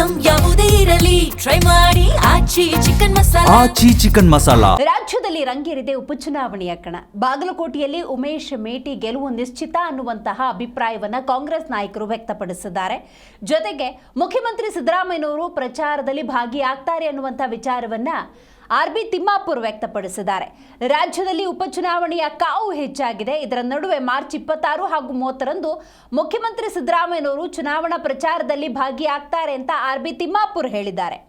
Item ಯಾವುದೇ ಇರಲಿ try ಮಾಡಿ ಆಚಿ ಚಿಕನ್ ಮಸಾಲಾ. ರಾಜ್ಯದಲ್ಲಿ ರಂಗೇರಿದೆ ಉಪಚುನಾವಣೆಯ ಕಣ. ಬಾಗಲಕೋಟೆಯಲ್ಲಿ ಉಮೇಶ್ ಮೇಟಿ ಗೆಲುವು ನಿಶ್ಚಿತ ಅನ್ನುವಂತಹ ಅಭಿಪ್ರಾಯವನ್ನ ಕಾಂಗ್ರೆಸ್ ನಾಯಕರು ವ್ಯಕ್ತಪಡಿಸಿದ್ದಾರೆ. ಜೊತೆಗೆ ಮುಖ್ಯಮಂತ್ರಿ ಸಿದ್ದರಾಮಯ್ಯನವರು ಪ್ರಚಾರದಲ್ಲಿ ಭಾಗಿಯಾಗ್ತಾರೆ ಅನ್ನುವಂತಹ ವಿಚಾರವನ್ನ ಆರ್.ಬಿ. ತಿಮ್ಮಾಪುರ್ ವ್ಯಕ್ತಪಡಿಸಿದ್ದಾರೆ. ರಾಜ್ಯದಲ್ಲಿ ಉಪಚುನಾವಣೆಯ ಕಾವು ಹೆಚ್ಚಾಗಿದೆ. ಇದರ ನಡುವೆ ಮಾರ್ಚ್ 26 ಹಾಗೂ 30ರಂದು ಮುಖ್ಯಮಂತ್ರಿ ಸಿದ್ದರಾಮಯ್ಯನವರು ಚುನಾವಣಾ ಪ್ರಚಾರದಲ್ಲಿ ಭಾಗಿಯಾಗ್ತಾರೆ ಅಂತ ಆರ್.ಬಿ. ತಿಮ್ಮಾಪುರ್ ಹೇಳಿದ್ದಾರೆ.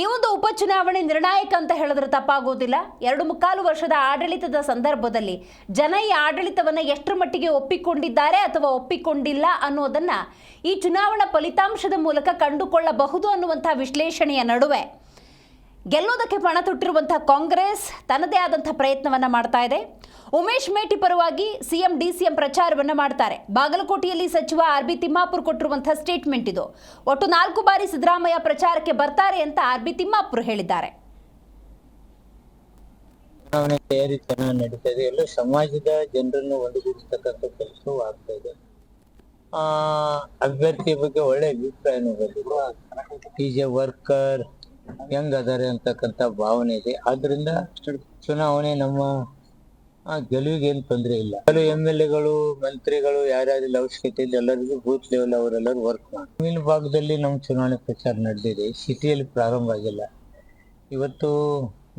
ಈ ಒಂದು ಉಪಚುನಾವಣೆ ನಿರ್ಣಾಯಕ ಅಂತ ಹೇಳಿದ್ರೆ ತಪ್ಪಾಗೋದಿಲ್ಲ. 2.25 ವರ್ಷದ ಆಡಳಿತದ ಸಂದರ್ಭದಲ್ಲಿ ಜನ ಈ ಆಡಳಿತವನ್ನು ಎಷ್ಟರ ಮಟ್ಟಿಗೆ ಒಪ್ಪಿಕೊಂಡಿದ್ದಾರೆ ಅಥವಾ ಒಪ್ಪಿಕೊಂಡಿಲ್ಲ ಅನ್ನೋದನ್ನ ಈ ಚುನಾವಣಾ ಫಲಿತಾಂಶದ ಮೂಲಕ ಕಂಡುಕೊಳ್ಳಬಹುದು ಅನ್ನುವಂತಹ ವಿಶ್ಲೇಷಣೆಯ ನಡುವೆ ಗೆಲ್ಲೋದಕ್ಕೆ ಪಣ ತೊಟ್ಟಿರುವಂತಹ ಕಾಂಗ್ರೆಸ್ ತನ್ನದೇ ಆದಂತಹ ಪ್ರಯತ್ನವನ್ನ ಮಾಡ್ತಾ ಇದೆ. ಉಮೇಶ್ ಮೇಟಿ ಪರವಾಗಿ ಸಿಎಂ ಡಿಸಿಎಂ ಪ್ರಚಾರವನ್ನ ಮಾಡ್ತಾರೆ. ಬಾಗಲಕೋಟೆಯಲ್ಲಿ ಸಚಿವ ಆರ್.ಬಿ. ತಿಮ್ಮಾಪುರ್ ಕೊಟ್ಟಿರುವಂತಹ ಸ್ಟೇಟ್ಮೆಂಟ್ ಇದು. ಒಟ್ಟು 4 ಬಾರಿ ಸಿದ್ದರಾಮಯ್ಯ ಪ್ರಚಾರಕ್ಕೆ ಬರ್ತಾರೆ ಅಂತ ಆರ್.ಬಿ. ತಿಮ್ಮಾಪುರ್ ಹೇಳಿದ್ದಾರೆ. ಚುನಾವಣೆ ತಯಾರಿ ಚೆನ್ನಾಗಿ ನಡೀತಾ ಇದೆ. ಎಲ್ಲ ಸಮಾಜದ ಜನರನ್ನು ಒಂದುಗೂಡಿಸ್ತಕ್ಕಂಥ ಕೆಲಸವೂ ಆಗ್ತಾ ಇದೆ. ಅಭ್ಯರ್ಥಿಯ ಬಗ್ಗೆ ಒಳ್ಳೆ ಅಭಿಪ್ರಾಯನೂ ಬಂದಿದೆ. ಈಸ್ ಎ ವರ್ಕರ್, ಹೆಂಗ್ ಅದಾರೆ ಅಂತಕ್ಕಂಥ ಭಾವನೆ ಇದೆ. ಆದ್ರಿಂದ ಚುನಾವಣೆ ನಮ್ಮ ಗೆಲುವಿಗೆ ಏನು ತೊಂದರೆ ಇಲ್ಲ. ಕೆಲವು MLA ಗಳು ಮಂತ್ರಿಗಳು ಯಾರ್ಯಾರಿಲ್ಲ ಅವಶ್ಯಕತೆ ಇದೆ ಎಲ್ಲರಿಗೂ ಬೂತ್ ಲೆವೆಲ್ ಅವರೆಲ್ಲರೂ ವರ್ಕ್ ಮಾಡಿ. ಗ್ರಾಮೀಣ ಭಾಗದಲ್ಲಿ ನಮ್ಮ ಚುನಾವಣೆ ಪ್ರಚಾರ ನಡೆದಿದೆ. ಸಿಟಿಯಲ್ಲಿ ಪ್ರಾರಂಭ ಆಗಿಲ್ಲ. ಇವತ್ತು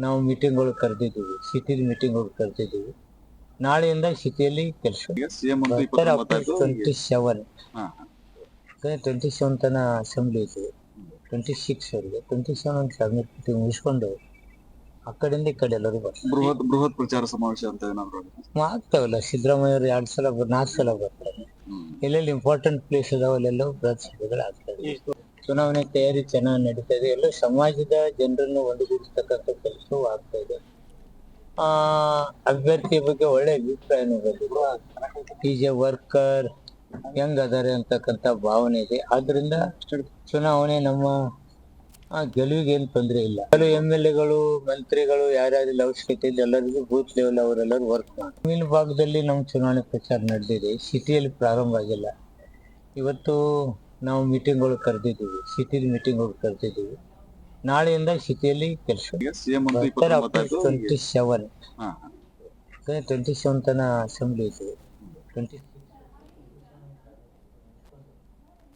ನಾವು ಮೀಟಿಂಗ್ಗಳು ಕರೆದಿದ್ದೀವಿ, ಸಿಟಿಲಿ ಮೀಟಿಂಗ್ಗಳು ಕರೆದಿದ್ದೀವಿ. ನಾಳೆಯಿಂದ ಸಿಟಿಯಲ್ಲಿ ಕೆಲಸ 27 ತನ ಅಸೆಂಬ್ಲಿ ಇದೆ. 26 ಅವರಿಗೆ 27 ಕ್ಯಾಬಿನೆಟ್ ಮೀಟಿಂಗ್ ಮುಗಿಸ್ಕೊಂಡು ಆ ಕಡೆಯಿಂದ ಈ ಕಡೆ ಎಲ್ಲರೂ ಬರ್ತಾರೆ. ಬೃಹತ್ ಪ್ರಚಾರ ಸಮಾವೇಶ ಅಂತ ಏನಾದ್ರು ಆಗ್ತಾವಲ್ಲ. ಸಿದ್ದರಾಮಯ್ಯ ಅವರು 4 ಸಲ ಬರ್ತಾರೆ. ಎಲ್ಲೆಲ್ಲಿ ಇಂಪಾರ್ಟೆಂಟ್ ಪ್ಲೇಸ್ ಅದಾವ ಅಲ್ಲೆಲ್ಲೋ ಬೃಹತ್ ಸಭೆಗಳು ಆಗ್ತವೆ. ಚುನಾವಣೆ ತಯಾರಿ ಚೆನ್ನಾಗಿ ನಡೀತಾ ಇದೆ. ಎಲ್ಲ ಸಮಾಜದ ಜನರನ್ನು ಒಂದುಗೂಡಿಸ್ತಕ್ಕಂಥ ಕೆಲಸವೂ ಆಗ್ತಾ ಇದೆ. ಅಭ್ಯರ್ಥಿಯ ಬಗ್ಗೆ ಒಳ್ಳೆ ಅಭಿಪ್ರಾಯನೂ ಬಂದಿದೆ. ಈಸ್ ಎ ವರ್ಕರ್, ಹೆಂಗ್ ಅದಾರೆ ಅಂತಕ್ಕಂಥ ಭಾವನೆ ಇದೆ. ಆದ್ರಿಂದ ಚುನಾವಣೆ ನಮ್ಮ ಗೆಲುವಿಗೆ ಏನು ತೊಂದರೆ ಇಲ್ಲ. ಕೆಲವು MLA ಗಳು ಮಂತ್ರಿಗಳು ಯಾರ್ಯಾರಿಲ್ಲ ಅವಶ್ಯಕತೆ ಇದೆ ಎಲ್ಲರಿಗೂ ಬೂತ್ ಲೆವೆಲ್ ಅವರೆಲ್ಲರೂ ವರ್ಕ್ ಮಾಡಿ. ಗ್ರಾಮೀಣ ಭಾಗದಲ್ಲಿ ನಮ್ಮ ಚುನಾವಣೆ ಪ್ರಚಾರ ನಡೆದಿದೆ. ಸಿಟಿಯಲ್ಲಿ ಪ್ರಾರಂಭ ಆಗಿಲ್ಲ. ಇವತ್ತು ನಾವು ಮೀಟಿಂಗ್ಗಳು ಕರೆದಿದ್ದೀವಿ, ಸಿಟಿಲಿ ಮೀಟಿಂಗ್ಗಳು ಕರೆದಿದ್ದೀವಿ. ನಾಳೆಯಿಂದ ಸಿಟಿಯಲ್ಲಿ ಕೆಲಸ 27 ತನ ಅಸೆಂಬ್ಲಿ ಇದೆ.